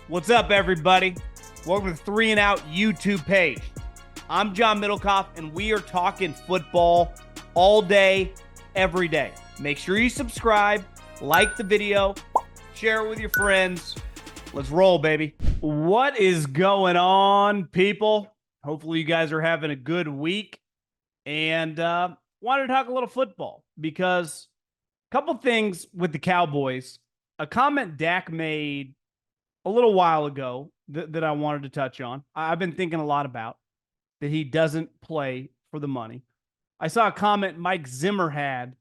What's up, everybody? Welcome to the 3 and Out YouTube page. I'm John Middlekauff, and we are talking football all day, every day. Make sure you subscribe, like the video, share it with your friends. Let's roll, baby. What is going on, people? Hopefully you guys are having a good week. And wanted to talk a little football because a couple things with the Cowboys. A comment Dak made a little while ago that I wanted to touch on. I've been thinking a lot about that he doesn't play for the money. I saw a comment Mike Zimmer had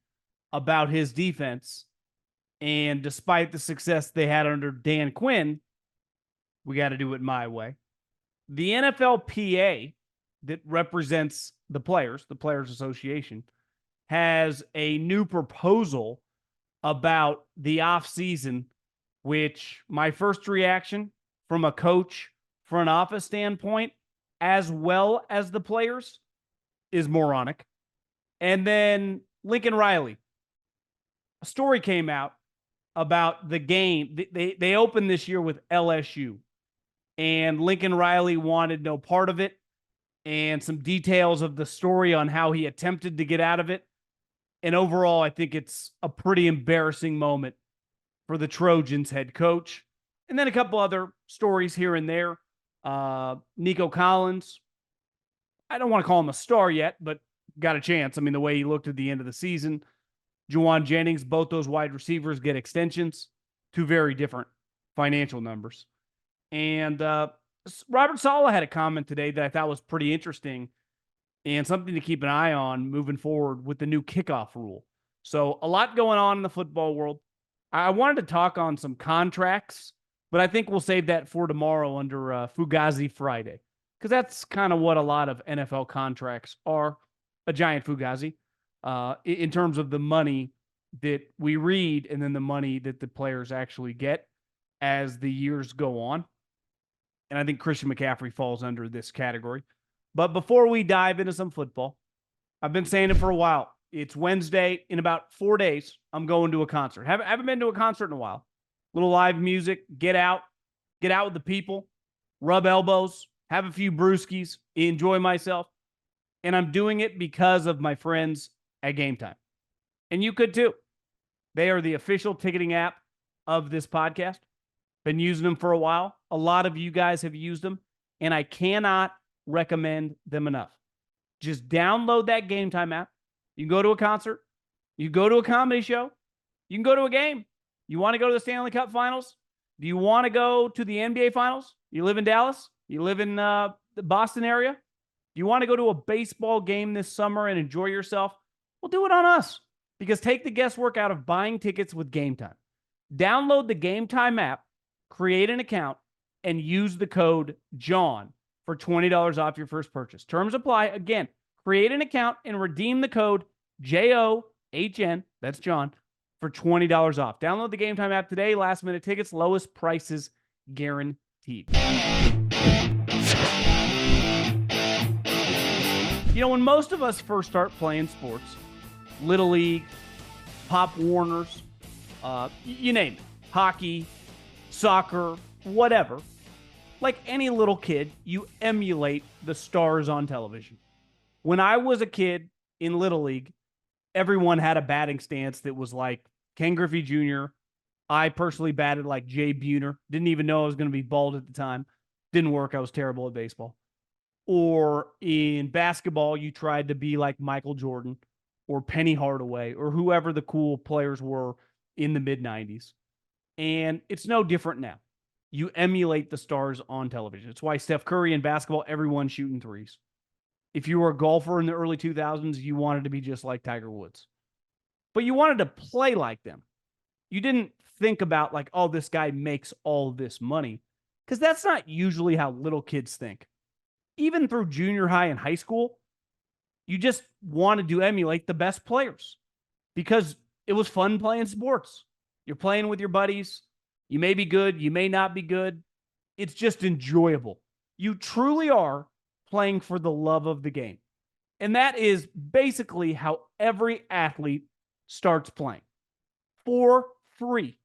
about his defense, and despite the success they had under Dan Quinn, we got to do it my way. The NFLPA that represents the Players Association, has a new proposal about the offseason, which my first reaction from a coach front office standpoint, as well as the players, is moronic. And then Lincoln Riley. A story came out about the game. They opened this year with LSU, and Lincoln Riley wanted no part of it, and some details of the story on how he attempted to get out of it. And overall, I think it's a pretty embarrassing moment for the Trojans head coach. And then a couple other stories here and there. Nico Collins, I don't want to call him a star yet, but got a chance. I mean, the way he looked at the end of the season. Jauan Jennings, both those wide receivers get extensions. Two very different financial numbers. And Robert Saleh had a comment today that I thought was pretty interesting and something to keep an eye on moving forward with the new kickoff rule. So a lot going on in the football world. I wanted to talk on some contracts, but I think we'll save that for tomorrow under Fugazi Friday, because that's kind of what a lot of NFL contracts are, a giant Fugazi, in terms of the money that we read and then the money that the players actually get as the years go on. And I think Christian McCaffrey falls under this category. But before we dive into some football, I've been saying it for a while. It's Wednesday. In about 4 days, I'm going to a concert. Haven't been to a concert in a while. Little live music, get out with the people, rub elbows, have a few brewskis, enjoy myself. And I'm doing it because of my friends at Game Time. And you could too. They are the official ticketing app of this podcast. Been using them for a while. A lot of you guys have used them, and I cannot recommend them enough. Just download that Game Time app. You can go to a concert. You can go to a comedy show. You can go to a game. You want to go to the Stanley Cup Finals? Do you want to go to the NBA Finals? You live in Dallas? You live in the Boston area? Do you want to go to a baseball game this summer and enjoy yourself? Well, do it on us, because take the guesswork out of buying tickets with Game Time. Download the Game Time app, create an account, and use the code JOHN for $20 off your first purchase. Terms apply. Again, create an account and redeem the code JOHN, that's John, for $20 off. Download the Game Time app today. Last minute tickets, lowest prices guaranteed. You know, when most of us first start playing sports, Little League, Pop Warners, you name it, hockey, soccer, whatever, like any little kid, you emulate the stars on television. When I was a kid in Little League, everyone had a batting stance that was like Ken Griffey Jr. I personally batted like Jay Buhner. Didn't even know I was going to be bald at the time. Didn't work. I was terrible at baseball. Or in basketball, you tried to be like Michael Jordan or Penny Hardaway or whoever the cool players were in the mid-90s. And it's no different now. You emulate the stars on television. It's why Steph Curry in basketball, everyone's shooting threes. If you were a golfer in the early 2000s, you wanted to be just like Tiger Woods. But you wanted to play like them. You didn't think about like, oh, this guy makes all this money. Because that's not usually how little kids think. Even through junior high and high school, you just wanted to emulate the best players. Because it was fun playing sports. You're playing with your buddies. You may be good. You may not be good. It's just enjoyable. You truly are playing for the love of the game. And that is basically how every athlete starts playing. For free.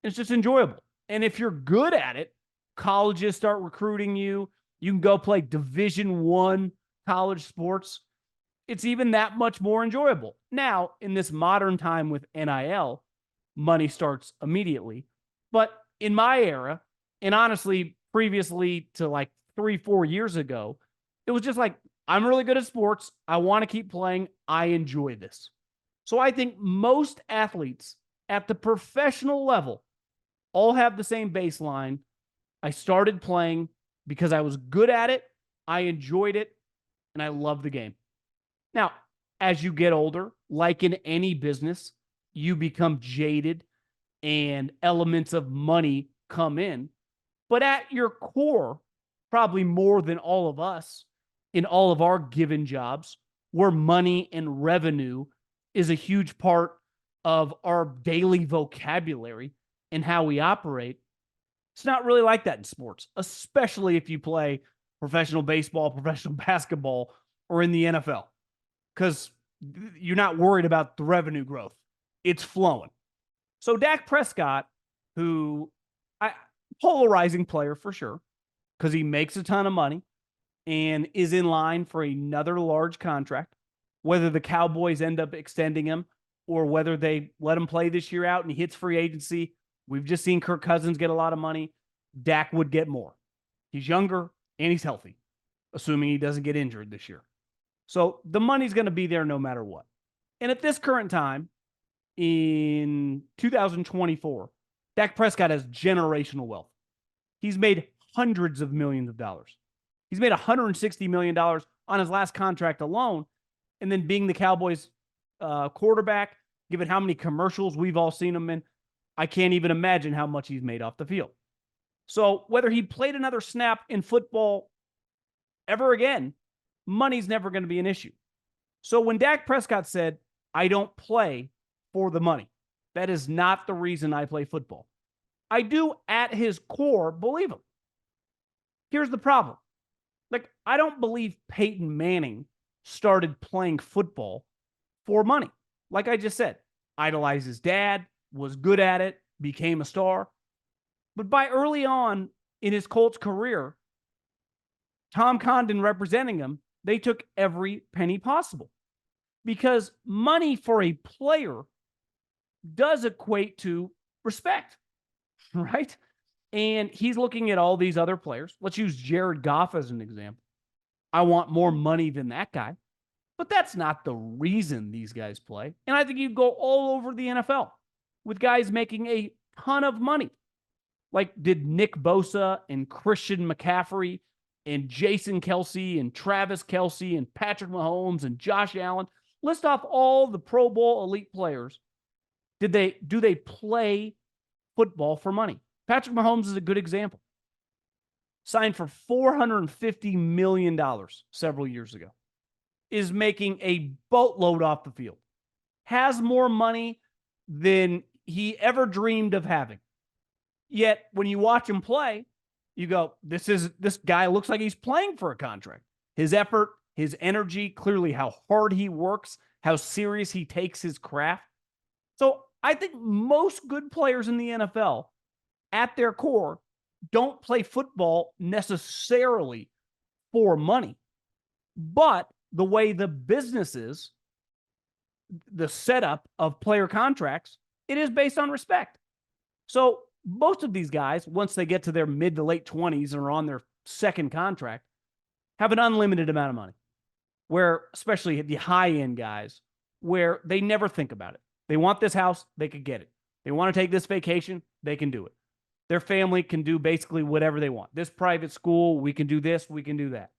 It's just enjoyable. And if you're good at it, Colleges start recruiting you. You can go play Division I college sports. It's even that much more enjoyable. Now, in this modern time with NIL, money starts immediately. But in my era, and honestly, previously to like 3-4 years ago, it was just like, I'm really good at sports. I want to keep playing. I enjoy this. So I think most athletes at the professional level all have the same baseline. I started playing because I was good at it. I enjoyed it, and I love the game. Now, as you get older, like in any business, you become jaded and elements of money come in. But at your core, probably more than all of us in all of our given jobs, where money and revenue is a huge part of our daily vocabulary and how we operate, it's not really like that in sports, especially if you play professional baseball, professional basketball, or in the NFL, because you're not worried about the revenue growth. It's flowing. So Dak Prescott, who polarizing player for sure, because he makes a ton of money and is in line for another large contract, whether the Cowboys end up extending him or whether they let him play this year out and he hits free agency. We've just seen Kirk Cousins get a lot of money. Dak would get more. He's younger and he's healthy, assuming he doesn't get injured this year. So the money's going to be there no matter what. And at this current time, in 2024, Dak Prescott has generational wealth. He's made hundreds of millions of dollars. He's made $160 million on his last contract alone. And then being the Cowboys quarterback, given how many commercials we've all seen him in, I can't even imagine how much he's made off the field. So whether he played another snap in football ever again, money's never going to be an issue. So when Dak Prescott said, I don't play for the money, that is not the reason I play football. I do at his core believe him. Here's the problem. Like, I don't believe Peyton Manning started playing football for money. Like I just said, idolized his dad, was good at it, became a star. But by early on in his Colts career, Tom Condon representing him, they took every penny possible. Because money for a player does equate to respect, right? And he's looking at all these other players. Let's use Jared Goff as an example. I want more money than that guy. But that's not the reason these guys play. And I think you go all over the NFL with guys making a ton of money. Like, did Nick Bosa and Christian McCaffrey and Jason Kelce and Travis Kelce and Patrick Mahomes and Josh Allen list off all the Pro Bowl elite players? Do they play football for money? Patrick Mahomes is a good example. Signed for $450 million several years ago. Is making a boatload off the field. Has more money than he ever dreamed of having. Yet, when you watch him play, you go, this guy looks like he's playing for a contract. His effort, his energy, clearly how hard he works, how serious he takes his craft. So I think most good players in the NFL, at their core, don't play football necessarily for money. But the way the business is, the setup of player contracts, it is based on respect. So most of these guys, once they get to their mid to late 20s and are on their second contract, have an unlimited amount of money, where especially the high-end guys, where they never think about it. They want this house, they could get it. They want to take this vacation, they can do it. Their family can do basically whatever they want. This private school, we can do this, we can do that.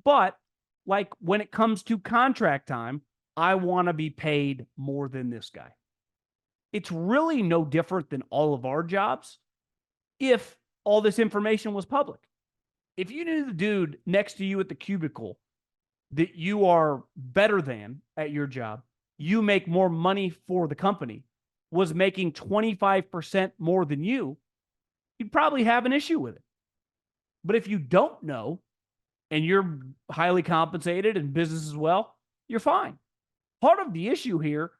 But like when it comes to contract time, I want to be paid more than this guy. It's really no different than all of our jobs if all this information was public. If you knew the dude next to you at the cubicle that you are better than at your job, you make more money for the company, was making 25% more than you, you'd probably have an issue with it. But if you don't know, and you're highly compensated in business as well, you're fine. Part of the issue here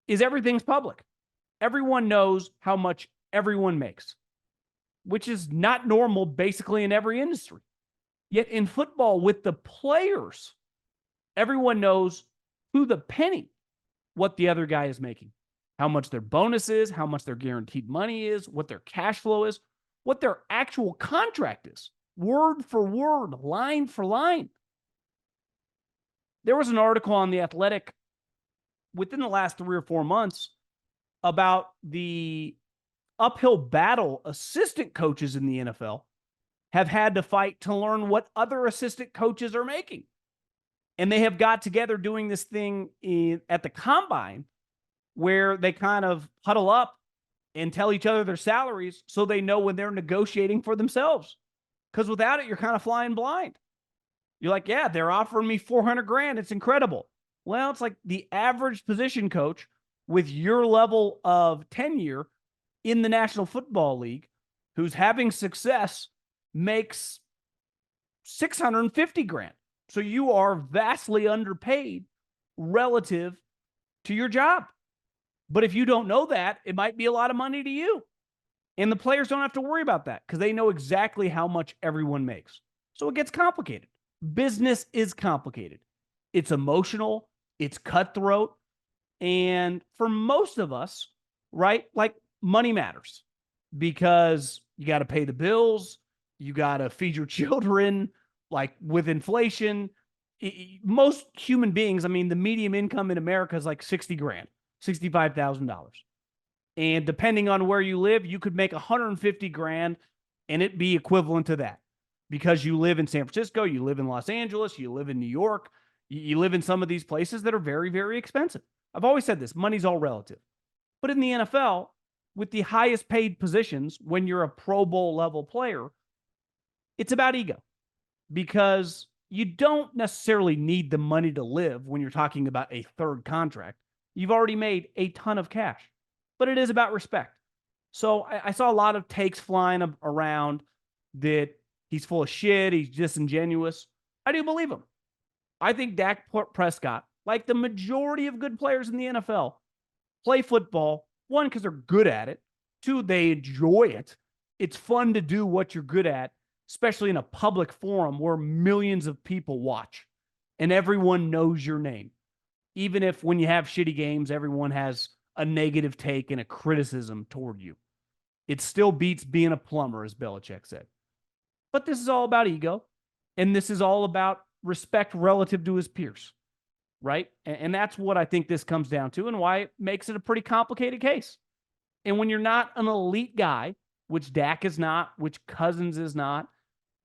is everything's public. Everyone knows how much everyone makes. which is not normal basically in every industry. Yet in football, with the players, everyone knows to the penny what the other guy is making, how much their bonus is, how much their guaranteed money is, what their cash flow is, what their actual contract is, word for word, line for line. There was an article on The Athletic within the last 3 or 4 months about the uphill battle assistant coaches in the NFL have had to fight to learn what other assistant coaches are making. And they have got together doing this thing at the combine where they kind of huddle up and tell each other their salaries so they know when they're negotiating for themselves. Because without it, you're kind of flying blind. You're like, yeah, they're offering me $400,000. It's incredible. Well, it's like the average position coach with your level of tenure in the National Football League who's having success makes $650,000. So you are vastly underpaid relative to your job. But if you don't know that, it might be a lot of money to you. And the players don't have to worry about that because they know exactly how much everyone makes. So it gets complicated. Business is complicated. It's emotional. It's cutthroat. And for most of us, right, like money matters because you got to pay the bills. You got to feed your children. Like with inflation, most human beings, I mean, the median income in America is like $60,000, $65,000. And depending on where you live, you could make $150,000 and it be equivalent to that because you live in San Francisco, you live in Los Angeles, you live in New York, you live in some of these places that are very, very expensive. I've always said this, money's all relative. But in the NFL, with the highest paid positions, when you're a Pro Bowl level player, it's about ego. Because you don't necessarily need the money to live when you're talking about a third contract. You've already made a ton of cash, but it is about respect. So I saw a lot of takes flying around that he's full of shit, he's disingenuous. I do believe him. I think Dak Prescott, like the majority of good players in the NFL, play football, one, because they're good at it. Two, they enjoy it. It's fun to do what you're good at, especially in a public forum where millions of people watch and everyone knows your name. Even if when you have shitty games, everyone has a negative take and a criticism toward you. It still beats being a plumber, as Belichick said. But this is all about ego, and this is all about respect relative to his peers, right? And that's what I think this comes down to and why it makes it a pretty complicated case. And when you're not an elite guy, which Dak is not, which Cousins is not,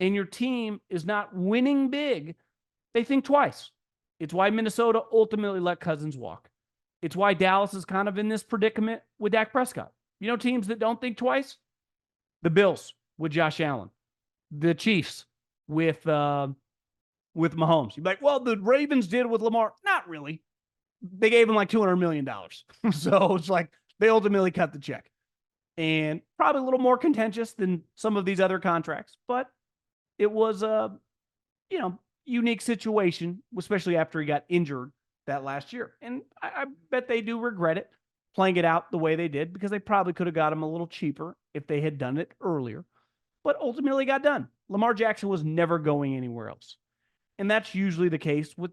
and your team is not winning big, they think twice. It's why Minnesota ultimately let Cousins walk. It's why Dallas is kind of in this predicament with Dak Prescott. You know teams that don't think twice? The Bills with Josh Allen. The Chiefs with Mahomes. You're like, well, the Ravens did with Lamar. Not really. They gave him like $200 million. So it's like they ultimately cut the check. And probably a little more contentious than some of these other contracts, but it was a, unique situation, especially after he got injured that last year. And I bet they do regret it, playing it out the way they did, because they probably could have got him a little cheaper if they had done it earlier. But ultimately got done. Lamar Jackson was never going anywhere else. And that's usually the case with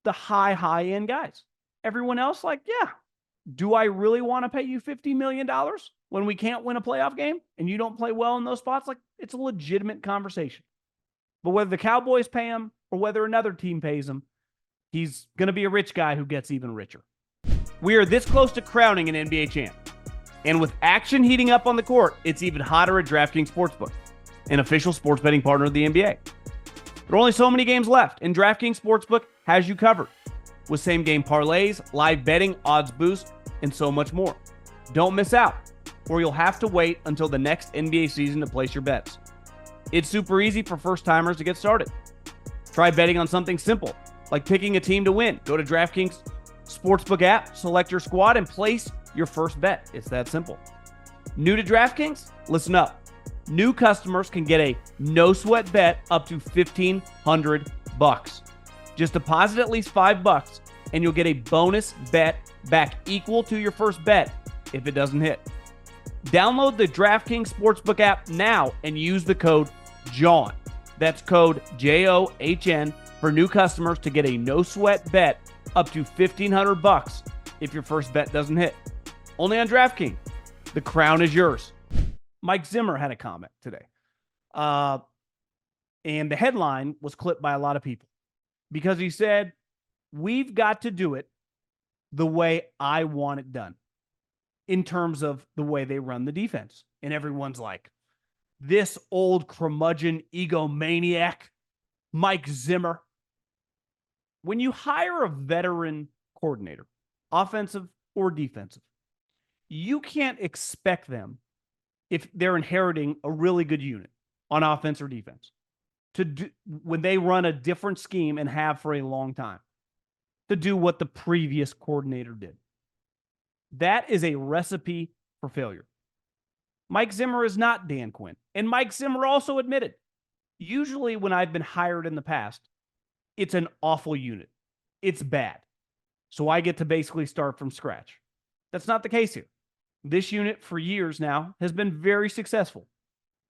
the high-end guys. Everyone else, like, yeah, do I really want to pay you $50 million when we can't win a playoff game and you don't play well in those spots? Like, it's a legitimate conversation. But whether the Cowboys pay him or whether another team pays him, he's going to be a rich guy who gets even richer. We are this close to crowning an NBA champ. And with action heating up on the court, it's even hotter at DraftKings Sportsbook, an official sports betting partner of the NBA. There are only so many games left, and DraftKings Sportsbook has you covered with same-game parlays, live betting, odds boost, and so much more. Don't miss out, or you'll have to wait until the next NBA season to place your bets. It's super easy for first-timers to get started. Try betting on something simple, like picking a team to win. Go to DraftKings Sportsbook app, select your squad, and place your first bet. It's that simple. New to DraftKings? Listen up. New customers can get a no-sweat bet up to $1,500. Just deposit at least $5, and you'll get a bonus bet back equal to your first bet if it doesn't hit. Download the DraftKings Sportsbook app now and use the code JAUN. That's code JOHN for new customers to get a no-sweat bet up to $1,500 if your first bet doesn't hit. Only on DraftKings. The crown is yours. Mike Zimmer had a comment today. And the headline was clipped by a lot of people because he said, we've got to do it the way I want it done in terms of the way they run the defense. And everyone's like, this old curmudgeon egomaniac, Mike Zimmer. When you hire a veteran coordinator, offensive or defensive, you can't expect them, if they're inheriting a really good unit on offense or defense, to do, when they run a different scheme and have for a long time, to do what the previous coordinator did. That is a recipe for failure. Mike Zimmer is not Dan Quinn. And Mike Zimmer also admitted, usually when I've been hired in the past, it's an awful unit. It's bad. So I get to basically start from scratch. That's not the case here. This unit for years now has been very successful,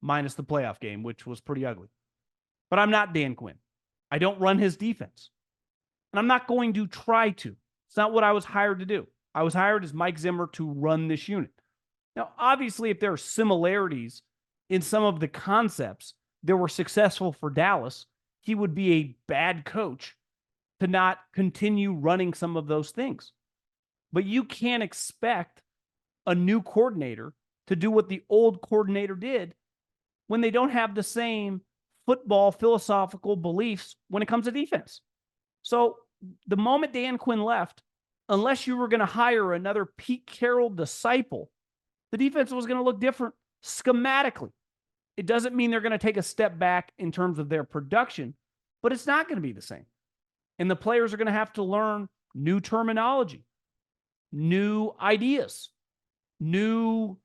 minus the playoff game, which was pretty ugly. But I'm not Dan Quinn. I don't run his defense. And I'm not going to try to. It's not what I was hired to do. I was hired as Mike Zimmer to run this unit. Now, obviously, if there are similarities in some of the concepts that were successful for Dallas, he would be a bad coach to not continue running some of those things. But you can't expect a new coordinator to do what the old coordinator did when they don't have the same football philosophical beliefs when it comes to defense. So the moment Dan Quinn left, unless you were going to hire another Pete Carroll disciple, the defense was going to look different schematically. It doesn't mean they're going to take a step back in terms of their production, but it's not going to be the same. And the players are going to have to learn new terminology, new ideas, new,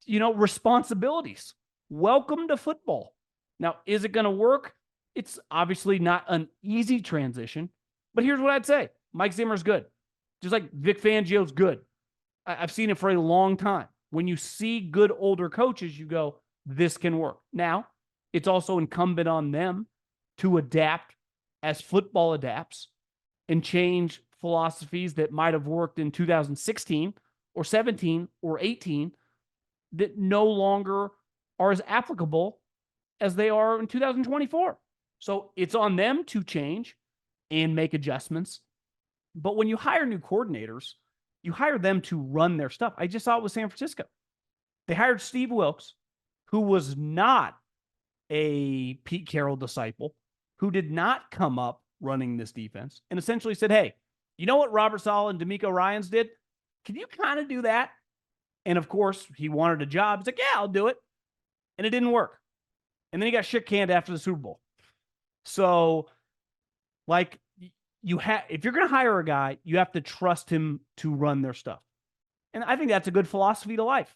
responsibilities. Welcome to football. Now, is it going to work? It's obviously not an easy transition, but here's what I'd say. Mike Zimmer's good. Just like Vic Fangio's good. I've seen it for a long time. When you see good older coaches, you go, this can work. Now, it's also incumbent on them to adapt as football adapts and change philosophies that might have worked in 2016 or 17 or 18 that no longer are as applicable as they are in 2024. So it's on them to change and make adjustments. But when you hire new coordinators, you hire them to run their stuff. I just saw it with San Francisco. They hired Steve Wilkes, who was not a Pete Carroll disciple, who did not come up running this defense, and essentially said, hey, you know what Robert Saleh and DeMeco Ryans did? Can you kind of do that? And of course, he wanted a job. He's like, yeah, I'll do it. And it didn't work. And then he got shit canned after the Super Bowl. So, if you're going to hire a guy, you have to trust him to run their stuff. And I think that's a good philosophy to life.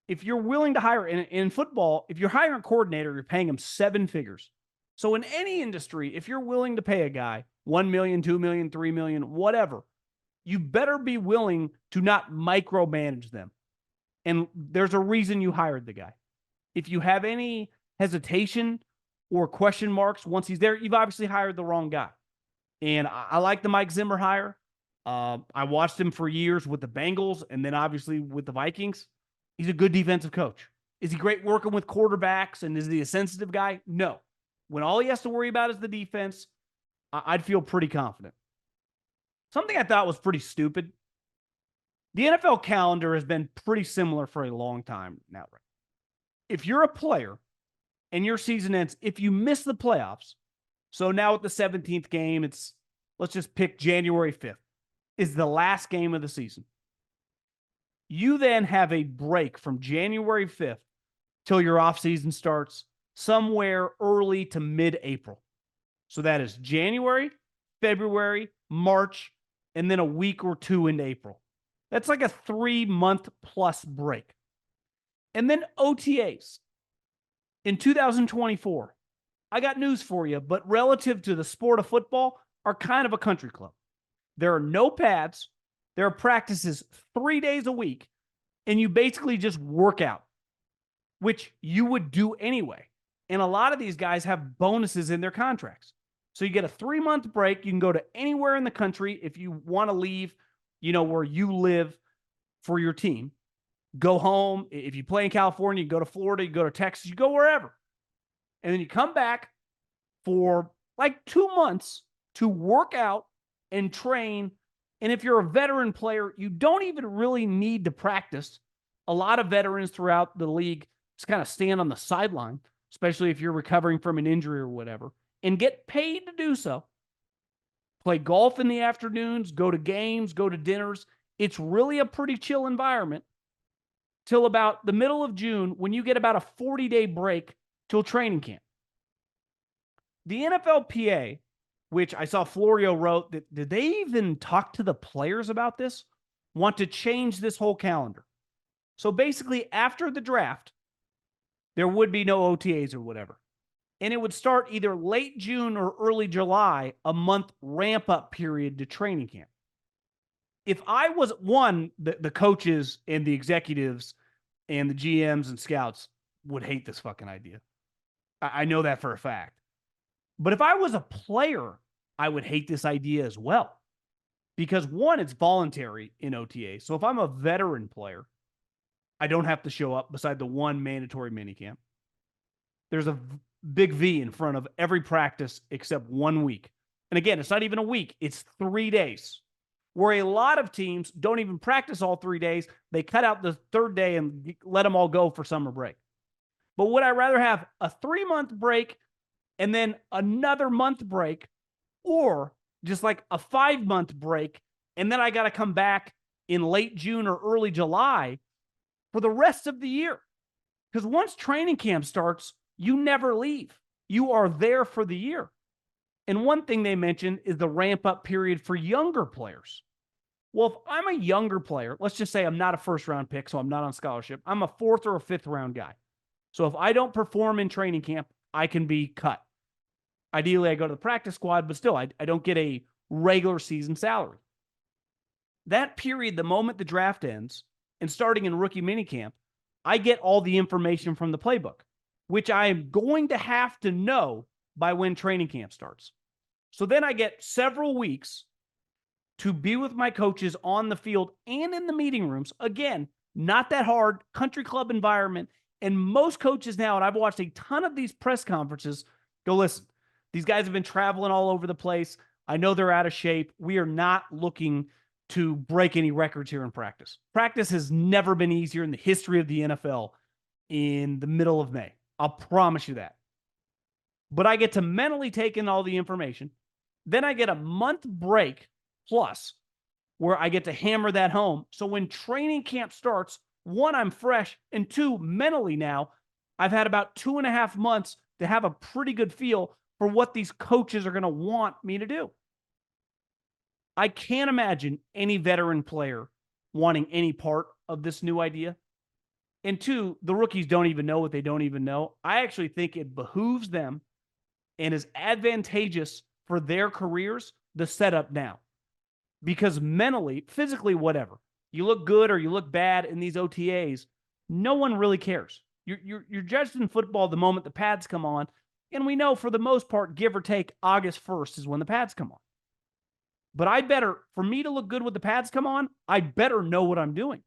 If you're willing to hire, in football, if you're hiring a coordinator, you're paying him 7 figures. So in any industry, if you're willing to pay a guy $1 million, $2 million, $3 million, whatever, you better be willing to not micromanage them. And there's a reason you hired the guy. If you have any hesitation or question marks once he's there, you've obviously hired the wrong guy. And I like the Mike Zimmer hire. I watched him for years with the Bengals and then obviously with the Vikings. He's a good defensive coach. Is he great working with quarterbacks and is he a sensitive guy? No. When all he has to worry about is the defense, I'd feel pretty confident. Something I thought was pretty stupid. The NFL calendar has been pretty similar for a long time now. Right? If you're a player and your season ends, if you miss the playoffs, so now at the 17th game, let's just pick January 5th, is the last game of the season. You then have a break from January 5th till your offseason starts somewhere early to mid-April. So that is January, February, March, and then a week or two into April. That's like a 3-month plus break. And then OTAs. In 2024, I got news for you, but relative to the sport of football, are kind of a country club. There are no pads. There are practices 3 days a week. and you basically just work out, which you would do anyway. And a lot of these guys have bonuses in their contracts. So you get a 3-month break. You can go to anywhere in the country if you want to leave, where you live for your team. Go home. If you play in California, you go to Florida, you go to Texas, you go wherever. And then you come back for like 2 months to work out and train. And if you're a veteran player, you don't even really need to practice. A lot of veterans throughout the league just kind of stand on the sideline, especially if you're recovering from an injury or whatever, and get paid to do so. Play golf in the afternoons, go to games, go to dinners. It's really a pretty chill environment till about the middle of June, when you get about a 40-day break till training camp. The NFLPA, which I saw Florio wrote, that did they even talk to the players about this? Want to change this whole calendar. So basically, after the draft, there would be no OTAs or whatever. And it would start either late June or early July, a month ramp-up period to training camp. If I was the coaches and the executives and the GMs and scouts would hate this fucking idea. I know that for a fact. But if I was a player, I would hate this idea as well. Because one, it's voluntary in OTA. So if I'm a veteran player, I don't have to show up beside the one mandatory minicamp. There's a big V in front of every practice except 1 week. And again, it's not even a week. It's 3 days. Where a lot of teams don't even practice all 3 days. They cut out the third day and let them all go for summer break. But would I rather have a 3-month break and then another month break, or just like a 5-month break, and then I got to come back in late June or early July for the rest of the year? Because once training camp starts, you never leave. You are there for the year. And one thing they mentioned is the ramp-up period for younger players. Well, if I'm a younger player, let's just say I'm not a first-round pick, so I'm not on scholarship. I'm a 4th or a 5th-round guy. So if I don't perform in training camp, I can be cut. Ideally, I go to the practice squad, but still, I don't get a regular season salary. That period, the moment the draft ends, and starting in rookie minicamp, I get all the information from the playbook, which I am going to have to know by when training camp starts. So then I get several weeks to be with my coaches on the field and in the meeting rooms. Again, not that hard, country club environment. And most coaches now, and I've watched a ton of these press conferences, go, listen, these guys have been traveling all over the place. I know they're out of shape. We are not looking to break any records here in practice. Practice has never been easier in the history of the NFL in the middle of May. I'll promise you that. But I get to mentally take in all the information. Then I get a month break plus where I get to hammer that home. So when training camp starts, 1, I'm fresh, and 2, mentally now, I've had about 2.5 months to have a pretty good feel for what these coaches are going to want me to do. I can't imagine any veteran player wanting any part of this new idea. And 2, the rookies don't even know what they don't even know. I actually think it behooves them and is advantageous for their careers, the setup now. Because mentally, physically, whatever, you look good or you look bad in these OTAs, no one really cares. You're judged in football the moment the pads come on. And we know for the most part, give or take, August 1st is when the pads come on. But for me to look good with the pads come on, I better know what I'm doing.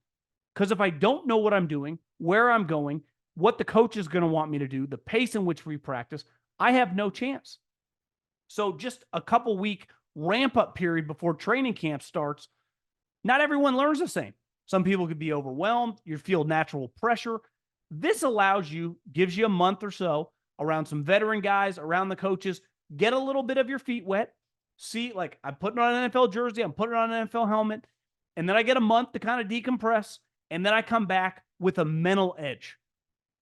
Because if I don't know what I'm doing, where I'm going, what the coach is going to want me to do, the pace in which we practice, I have no chance. So just a couple week ramp-up period before training camp starts, not everyone learns the same. Some people could be overwhelmed. You feel natural pressure. This gives you a month or so around some veteran guys, around the coaches, get a little bit of your feet wet. See, like, I'm putting on an NFL jersey, I'm putting on an NFL helmet, and then I get a month to kind of decompress, and then I come back with a mental edge.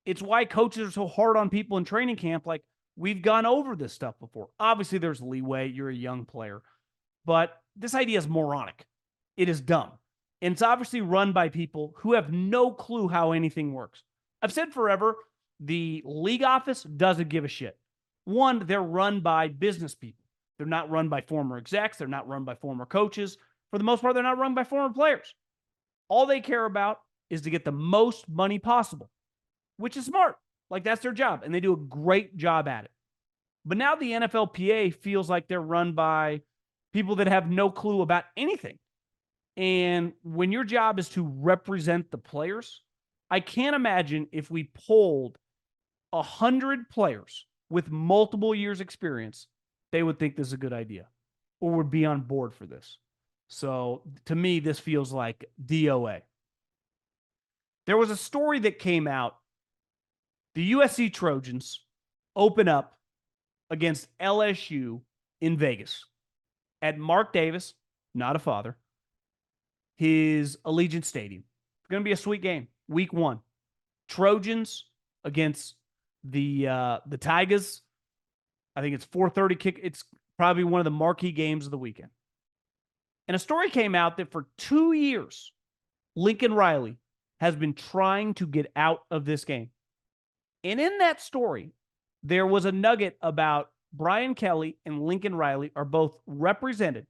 It's why coaches are so hard on people in training camp. Like, we've gone over this stuff before. Obviously, there's leeway. You're a young player. But this idea is moronic. It is dumb. And it's obviously run by people who have no clue how anything works. I've said forever, the league office doesn't give a shit. One, they're run by business people. They're not run by former execs. They're not run by former coaches. For the most part, they're not run by former players. All they care about is to get the most money possible, which is smart. Like, that's their job, and they do a great job at it. But now the NFLPA feels like they're run by people that have no clue about anything. And when your job is to represent the players, I can't imagine if we polled 100 players with multiple years experience, they would think this is a good idea or would be on board for this. So to me, this feels like DOA. There was a story that came out. The USC Trojans open up against LSU in Vegas at Mark Davis, not a father, his Allegiant Stadium. It's going to be a sweet game. Week 1. Trojans against the Tigers. I think it's 4:30 kick. It's probably one of the marquee games of the weekend. And a story came out that for 2 years, Lincoln Riley has been trying to get out of this game. And in that story, there was a nugget about Brian Kelly and Lincoln Riley are both represented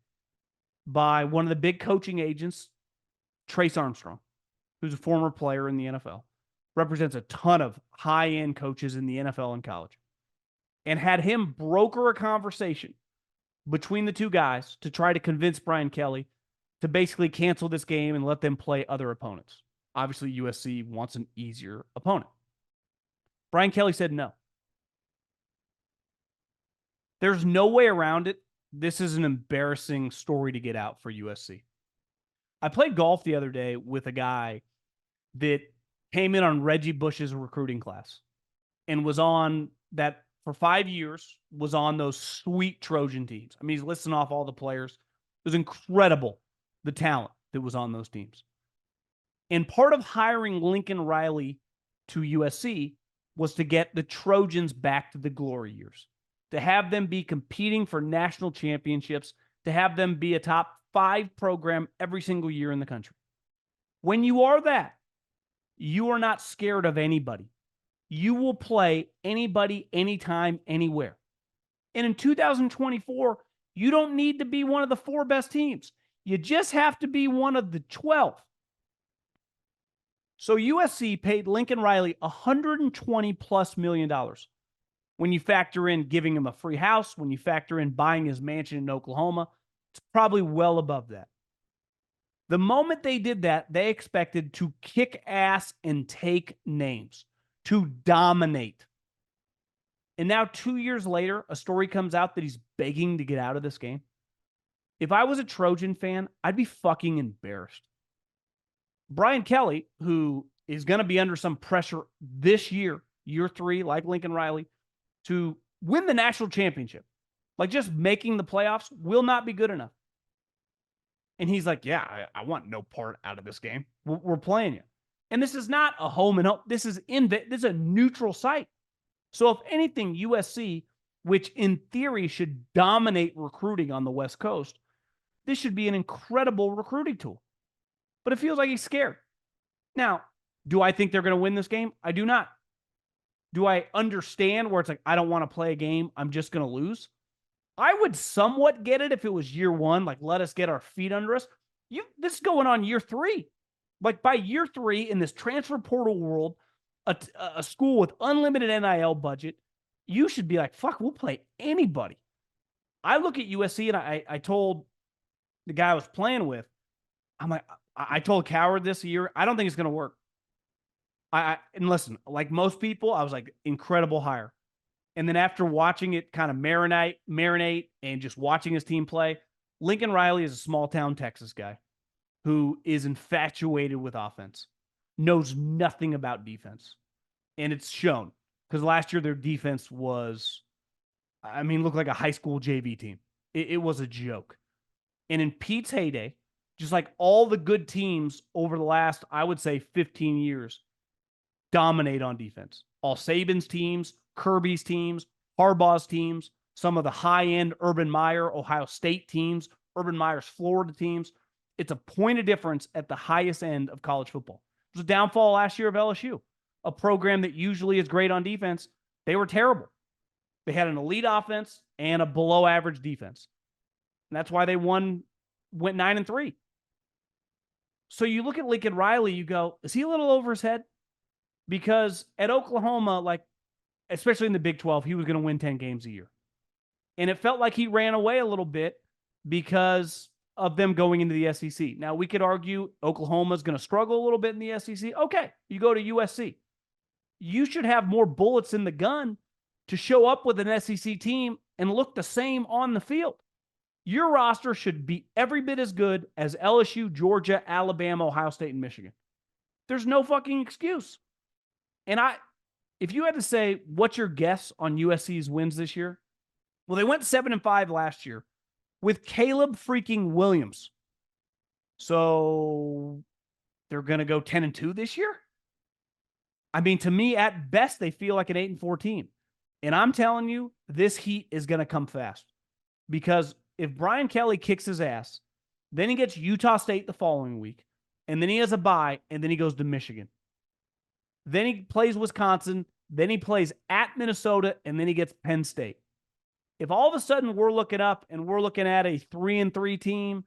by one of the big coaching agents, Trace Armstrong, who's a former player in the NFL, represents a ton of high-end coaches in the NFL and college, and had him broker a conversation between the two guys to try to convince Brian Kelly to basically cancel this game and let them play other opponents. Obviously, USC wants an easier opponent. Brian Kelly said no. There's no way around it. This is an embarrassing story to get out for USC. I played golf the other day with a guy that came in on Reggie Bush's recruiting class and was on that for 5 years, was on those sweet Trojan teams. I mean, he's listing off all the players. It was incredible, the talent that was on those teams. And part of hiring Lincoln Riley to USC was to get the Trojans back to the glory years, to have them be competing for national championships, to have them be a top 5 program every single year in the country. When you are that, you are not scared of anybody. You will play anybody, anytime, anywhere. And in 2024, you don't need to be one of the 4 best teams. You just have to be one of the 12. So USC paid Lincoln Riley $120+ million. When you factor in giving him a free house, when you factor in buying his mansion in Oklahoma, it's probably well above that. The moment they did that, they expected to kick ass and take names, to dominate. And now 2 years later, a story comes out that he's begging to get out of this game. If I was a Trojan fan, I'd be fucking embarrassed. Brian Kelly, who is going to be under some pressure this year, year 3, like Lincoln Riley, to win the national championship, like just making the playoffs, will not be good enough. And he's like, yeah, I want no part out of this game. We're playing you. And this is not a home and home. This is a neutral site. So if anything, USC, which in theory should dominate recruiting on the West Coast, this should be an incredible recruiting tool. But it feels like he's scared. Now, do I think they're going to win this game? I do not. Do I understand where it's like, I don't want to play a game, I'm just going to lose? I would somewhat get it if it was year 1, like let us get our feet under us. This is going on year 3. Like by year 3 in this transfer portal world, a school with unlimited NIL budget, you should be like, fuck, we'll play anybody. I look at USC and I told the guy I was playing with, I'm like, I told Coward this year, I don't think it's going to work. And listen, like most people, I was like, incredible hire. And then after watching it kind of marinate and just watching his team play, Lincoln Riley is a small town Texas guy who is infatuated with offense, knows nothing about defense. And it's shown because last year their defense was, looked like a high school JV team. It was a joke. And in Pete's heyday, just like all the good teams over the last, I would say 15 years, dominate on defense. All Saban's teams, Kirby's teams, Harbaugh's teams, some of the high-end Urban Meyer, Ohio State teams, Urban Meyer's Florida teams. It's a point of difference at the highest end of college football. It was a downfall last year of LSU, a program that usually is great on defense. They were terrible. They had an elite offense and a below-average defense. And that's why they went 9-3. So you look at Lincoln Riley, you go, is he a little over his head? Because at Oklahoma, like, especially in the Big 12, he was going to win 10 games a year. And it felt like he ran away a little bit because of them going into the SEC. Now, we could argue Oklahoma's going to struggle a little bit in the SEC. Okay, you go to USC. You should have more bullets in the gun to show up with an SEC team and look the same on the field. Your roster should be every bit as good as LSU, Georgia, Alabama, Ohio State, and Michigan. There's no fucking excuse. And if you had to say, what's your guess on USC's wins this year? Well, they went 7-5 last year with Caleb freaking Williams. So they're going to go 10-2 this year? I mean, to me, at best, they feel like an 8-4 team. And I'm telling you, this heat is going to come fast. Because if Brian Kelly kicks his ass, then he gets Utah State the following week, and then he has a bye, and then he goes to Michigan. Then he plays Wisconsin, then he plays at Minnesota, and then he gets Penn State. If all of a sudden we're looking up and we're looking at a 3-3 team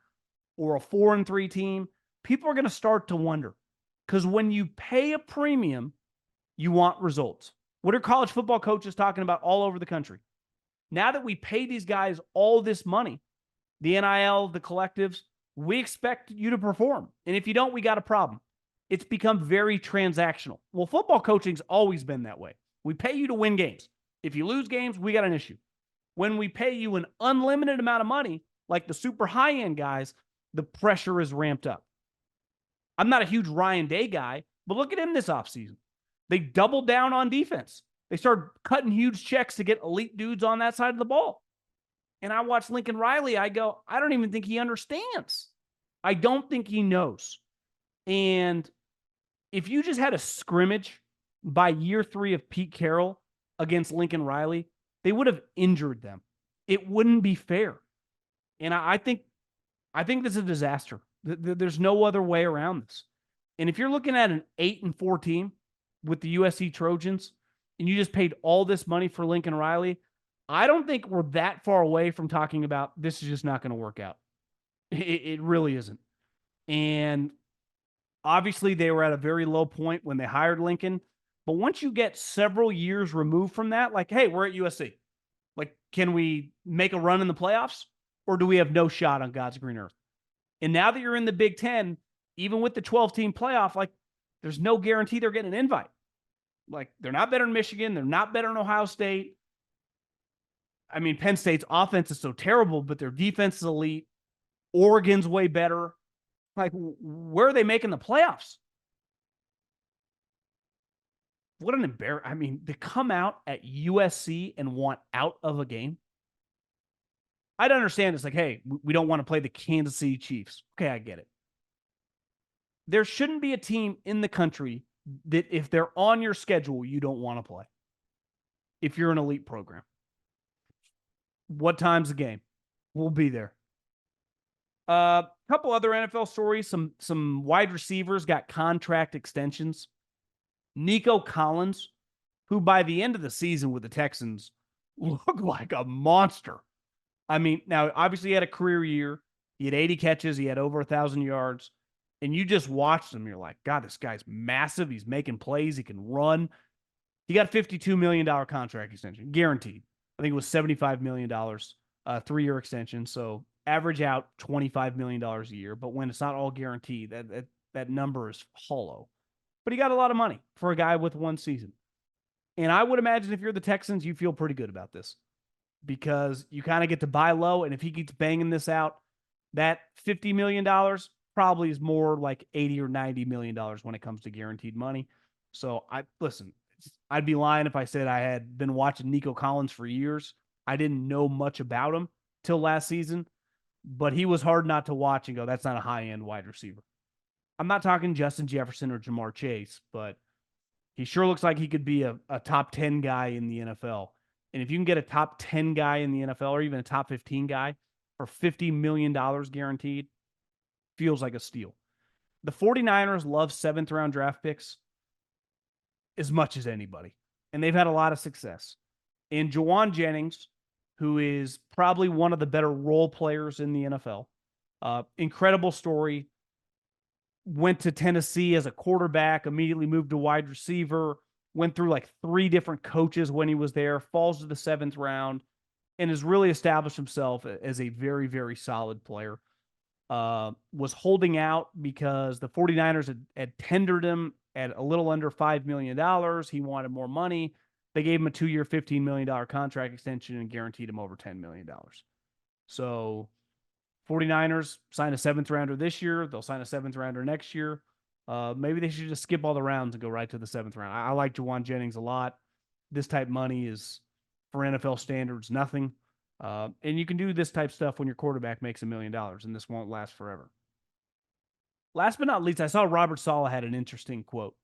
or a 4-3 team, people are going to start to wonder. Because when you pay a premium, you want results. What are college football coaches talking about all over the country? Now that we pay these guys all this money, the NIL, the collectives, we expect you to perform. And if you don't, we got a problem. It's become very transactional. Well, football coaching's always been that way. We pay you to win games. If you lose games, we got an issue. When we pay you an unlimited amount of money, like the super high-end guys, the pressure is ramped up. I'm not a huge Ryan Day guy, but look at him this offseason. They doubled down on defense. They started cutting huge checks to get elite dudes on that side of the ball. And I watch Lincoln Riley, I go, I don't even think he understands. I don't think he knows. And if you just had a scrimmage by year 3 of Pete Carroll against Lincoln Riley, they would have injured them. It wouldn't be fair. And I think this is a disaster. There's no other way around this. And if you're looking at an 8-4 team with the USC Trojans, and you just paid all this money for Lincoln Riley, I don't think we're that far away from talking about this is just not going to work out. It really isn't. And obviously they were at a very low point when they hired Lincoln. But once you get several years removed from that, like, hey, we're at USC. Like, can we make a run in the playoffs? Or do we have no shot on God's green earth? And now that you're in the Big Ten, even with the 12-team playoff, like, there's no guarantee they're getting an invite. Like, they're not better than Michigan. They're not better than Ohio State. I mean, Penn State's offense is so terrible, but their defense is elite. Oregon's way better. Like, where are they making the playoffs? What an embarrassment. I mean, to come out at USC and want out of a game. I'd understand it's like, hey, we don't want to play the Kansas City Chiefs. Okay, I get it. There shouldn't be a team in the country that if they're on your schedule, you don't want to play. If you're an elite program. What time's the game? We'll be there. A couple other NFL stories. Some wide receivers got contract extensions. Nico Collins, who by the end of the season with the Texans looked like a monster. I mean, now obviously he had a career year. He had 80 catches. He had over 1,000 yards. And you just watched him. You're like, God, this guy's massive. He's making plays. He can run. He got a $52 million contract extension, guaranteed. I think it was $75 million, 3-year extension. So average out $25 million a year. But when it's not all guaranteed, that number is hollow. But he got a lot of money for a guy with one season. And I would imagine if you're the Texans, you feel pretty good about this. Because you kind of get to buy low. And if he keeps banging this out, that $50 million probably is more like $80 or $90 million when it comes to guaranteed money. So I'd be lying if I said I had been watching Nico Collins for years. I didn't know much about him till last season, but he was hard not to watch and go, that's not a high-end wide receiver. I'm not talking Justin Jefferson or Jamar Chase, but he sure looks like he could be a top 10 guy in the NFL. And if you can get a top 10 guy in the NFL or even a top 15 guy for $50 million guaranteed, feels like a steal. The 49ers love 7th-round draft picks as much as anybody, and they've had a lot of success. And Jauan Jennings, who is probably one of the better role players in the NFL, incredible story. went to Tennessee as a quarterback, immediately moved to wide receiver, went through like 3 different coaches when he was there, falls to the 7th round, and has really established himself as a very, very solid player. Was holding out because the 49ers had tendered him at a little under $5 million. He wanted more money. They gave him a 2-year, $15 million contract extension and guaranteed him over $10 million. So 49ers sign a 7th rounder this year. They'll sign a 7th rounder next year. Maybe they should just skip all the rounds and go right to the 7th round. I like Jauan Jennings a lot. This type money is, for NFL standards, nothing. And you can do this type stuff when your quarterback makes $1 million, and this won't last forever. Last but not least, I saw Robert Saleh had an interesting quote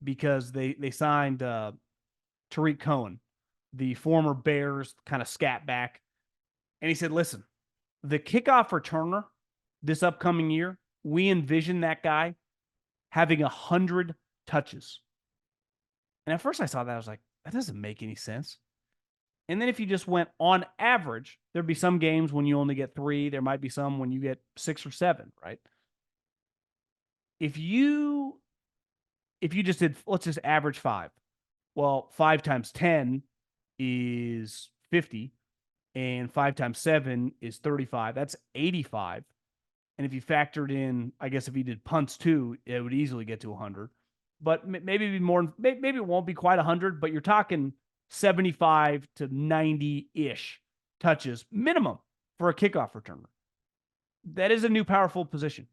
because they signed Tariq Cohen, the former Bears kind of scat back. And he said, listen, the kickoff returner this upcoming year, we envision that guy having 100 touches. And at first I saw that, I was like, that doesn't make any sense. And then if you just went on average, there'd be some games when you only get 3. There might be some when you get 6 or 7, right? If you just did, let's just average 5. Well, 5 times 10 is 50, and 5 times 7 is 35. That's 85. And if you factored in, I guess if you did punts too, it would easily get to 100. But maybe it'd be more. Maybe it won't be quite 100, but you're talking 75 to 90-ish touches minimum for a kickoff returner. That is a new powerful position.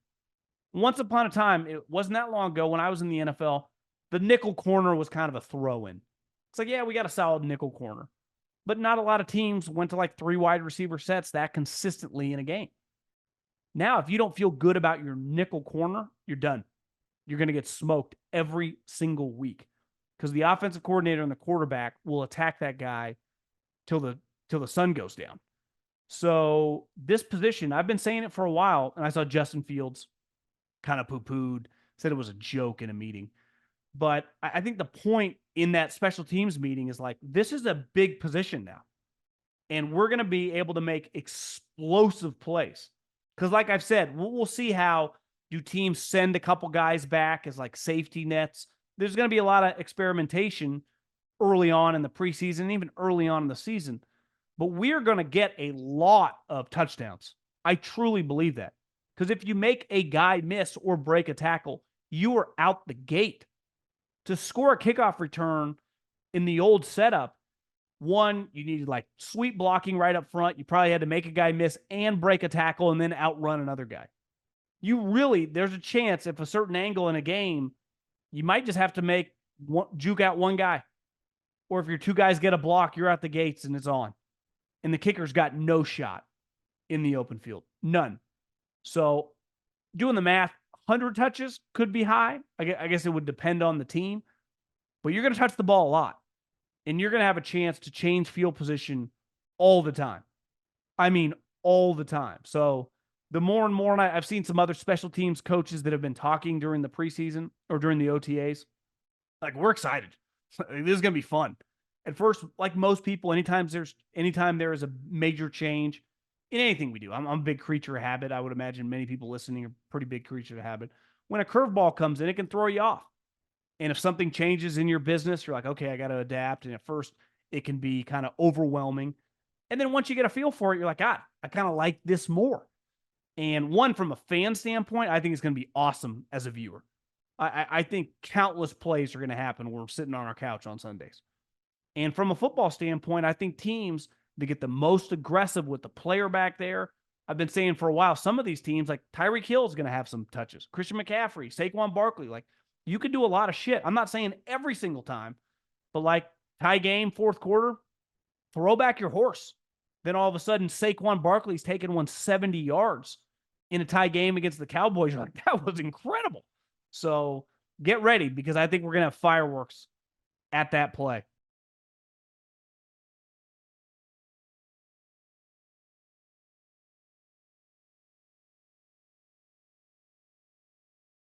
Once upon a time, it wasn't that long ago when I was in the NFL, the nickel corner was kind of a throw-in. It's like, yeah, we got a solid nickel corner. But not a lot of teams went to like 3 wide receiver sets that consistently in a game. Now, if you don't feel good about your nickel corner, you're done. You're going to get smoked every single week because the offensive coordinator and the quarterback will attack that guy till the sun goes down. So this position, I've been saying it for a while, and I saw Justin Fields kind of poo-pooed, said it was a joke in a meeting. But I think the point in that special teams meeting is like, this is a big position now. And we're going to be able to make explosive plays. Because like I've said, we'll see how do teams send a couple guys back as like safety nets. There's going to be a lot of experimentation early on in the preseason, even early on in the season. But we're going to get a lot of touchdowns. I truly believe that. Because if you make a guy miss or break a tackle, you are out the gate. To score a kickoff return in the old setup, one, you needed like sweep blocking right up front. You probably had to make a guy miss and break a tackle and then outrun another guy. There's a chance if a certain angle in a game, you might just have to juke out one guy. Or if your 2 guys get a block, you're out the gates and it's on. And the kicker's got no shot in the open field. None. So doing the math, 100 touches could be high. I guess it would depend on the team. But you're going to touch the ball a lot. And you're going to have a chance to change field position all the time. I mean, all the time. So the more and more, and I've seen some other special teams coaches that have been talking during the preseason or during the OTAs. Like, we're excited. This is going to be fun. At first, like most people, anytime there is a major change in anything we do, I'm a big creature of habit. I would imagine many people listening are pretty big creature of habit. When a curveball comes in, it can throw you off. And if something changes in your business, you're like, okay, I got to adapt. And at first, it can be kind of overwhelming. And then once you get a feel for it, you're like, I kind of like this more. And one, from a fan standpoint, I think it's going to be awesome as a viewer. I think countless plays are going to happen when we're sitting on our couch on Sundays. And from a football standpoint, I think teams that get the most aggressive with the player back there, I've been saying for a while, some of these teams, like Tyreek Hill is going to have some touches. Christian McCaffrey, Saquon Barkley, like you could do a lot of shit. I'm not saying every single time, but like tie game, 4th quarter, throw back your horse. Then all of a sudden, Saquon Barkley's taking 170 yards in a tie game against the Cowboys. You're like, that was incredible. So get ready because I think we're going to have fireworks at that play.